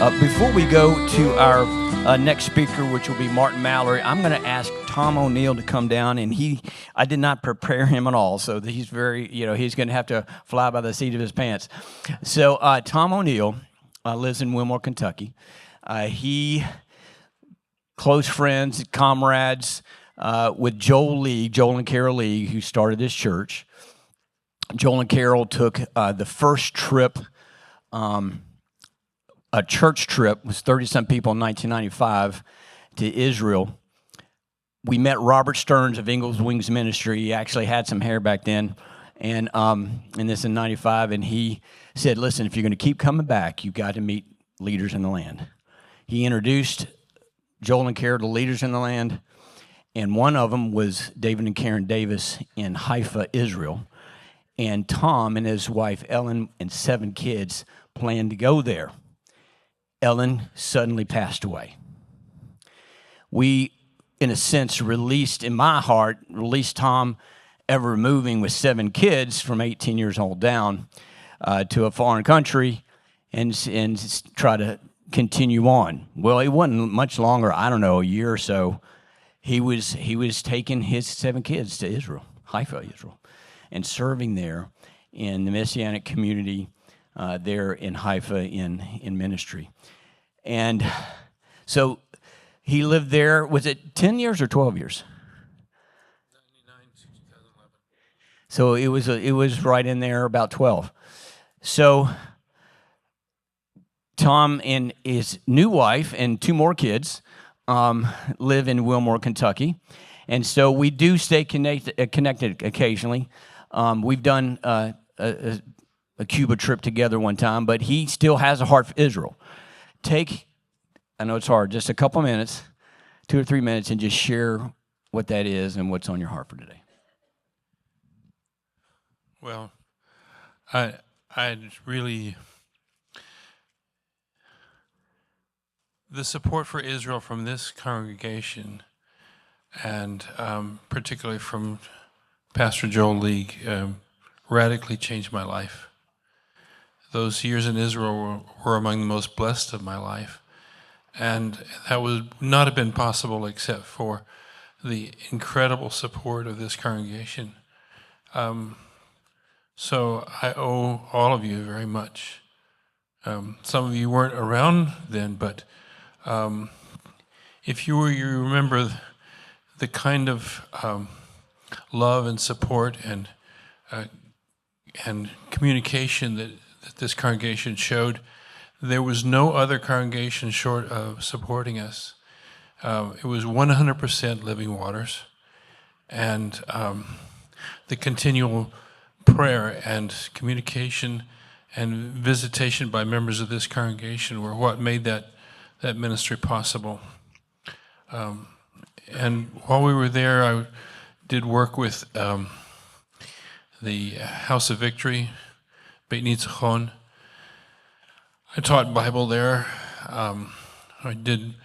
Before we go to our next speaker, which will be Martin Mallory, I'm going to ask Tom O'Neill to come down, and I did not prepare him at all, so he's very, he's going to have to fly by the seat of his pants. So Tom O'Neill lives in Wilmore, Kentucky. He close friends, comrades with Joel and Carol Lee, who started this church. Joel and Carol took the first trip. A church trip was 30-some people in 1995 to Israel. We met Robert Stearns of Eagles Wings Ministry. He actually had some hair back then, and this in 95. And he said, "Listen, if you're going to keep coming back, you've got to meet leaders in the land." He introduced Joel and Carol to leaders in the land, and one of them was David and Karen Davis in Haifa, Israel. And Tom and his wife Ellen and 7 kids planned to go there. Ellen suddenly passed away. We, in a sense, released Tom ever moving with 7 kids from 18 years old down to a foreign country and try to continue on. Well, it wasn't much longer, I don't know, a year or so. He was taking his 7 kids to Israel, Haifa, Israel, and serving there in the Messianic community there in Haifa in ministry. And so he lived there, was it 10 years or 12 years? 1999 to 2011. So it was right in there, about 12. So Tom and his new wife and 2 more kids live in Wilmore, Kentucky. And so we do stay connected occasionally. We've done a Cuba trip together one time, but he still has a heart for Israel. I know it's hard, just a couple minutes, 2 or 3 minutes, and just share what that is and what's on your heart for today. Well, the support for Israel from this congregation, and particularly from Pastor Joel Lee, radically changed my life. Those years in Israel were among the most blessed of my life. And that would not have been possible except for the incredible support of this congregation. So I owe all of you very much. Some of you weren't around then, but if you remember the kind of love and support and communication that this congregation showed. There was no other congregation short of supporting us. It was 100% Living Waters, and the continual prayer and communication and visitation by members of this congregation were what made that ministry possible. And while we were there, I did work with the House of Victory, Beit Nitzchon. I taught Bible there. I did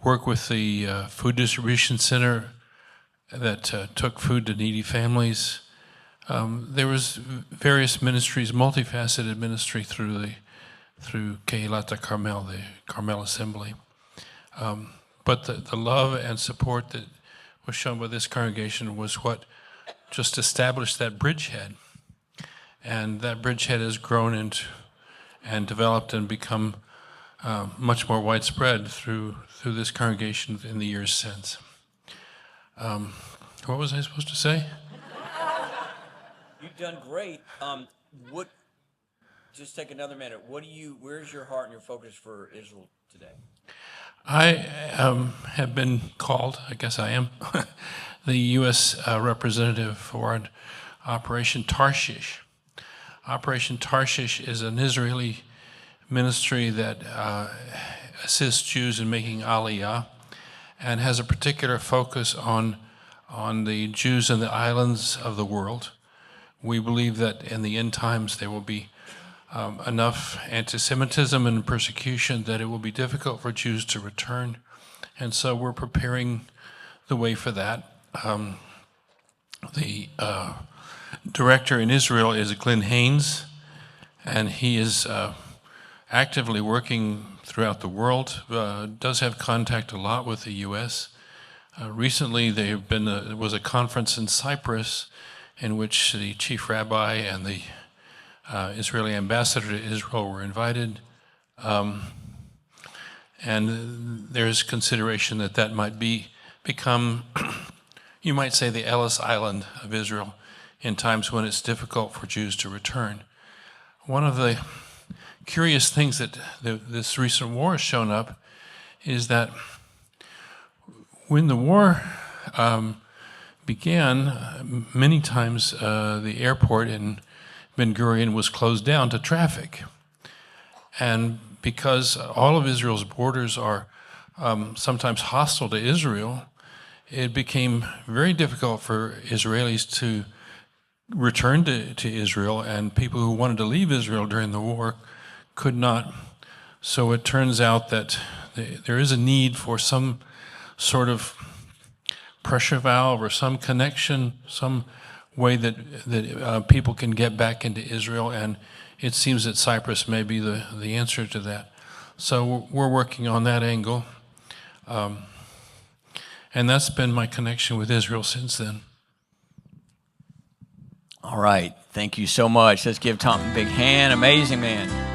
work with the Food Distribution Center that took food to needy families. There was various ministries, multifaceted ministry through Kehilat Carmel, the Carmel Assembly. But the love and support that was shown by this congregation was what just established that bridgehead. And that bridgehead has grown and developed and become much more widespread through this congregation in the years since. What was I supposed to say? You've done great. Just take another minute. Where's your heart and your focus for Israel today? I have been called, I guess I am, the U.S. representative for Operation Tarshish. Operation Tarshish is an Israeli ministry that assists Jews in making Aliyah and has a particular focus on the Jews in the islands of the world. We believe that in the end times there will be enough anti-Semitism and persecution that it will be difficult for Jews to return. And so we're preparing the way for that. The director in Israel is Glenn Haynes, and he is actively working throughout the world, does have contact a lot with the U.S. Recently, there was a conference in Cyprus in which the chief rabbi and the Israeli ambassador to Israel were invited. And there's consideration that that might become, you might say, the Ellis Island of Israel in times when it's difficult for Jews to return. One of the curious things that this recent war has shown up is that when the war began, many times the airport in Ben Gurion was closed down to traffic. And because all of Israel's borders are sometimes hostile to Israel, it became very difficult for Israelis to return to Israel, and people who wanted to leave Israel during the war could not. So it turns out that there is a need for some sort of pressure valve or some connection, some way that people can get back into Israel, and it seems that Cyprus may be the answer to that. So we're working on that angle, and that's been my connection with Israel since then. All right. Thank you so much. Let's give Tom a big hand. Amazing man.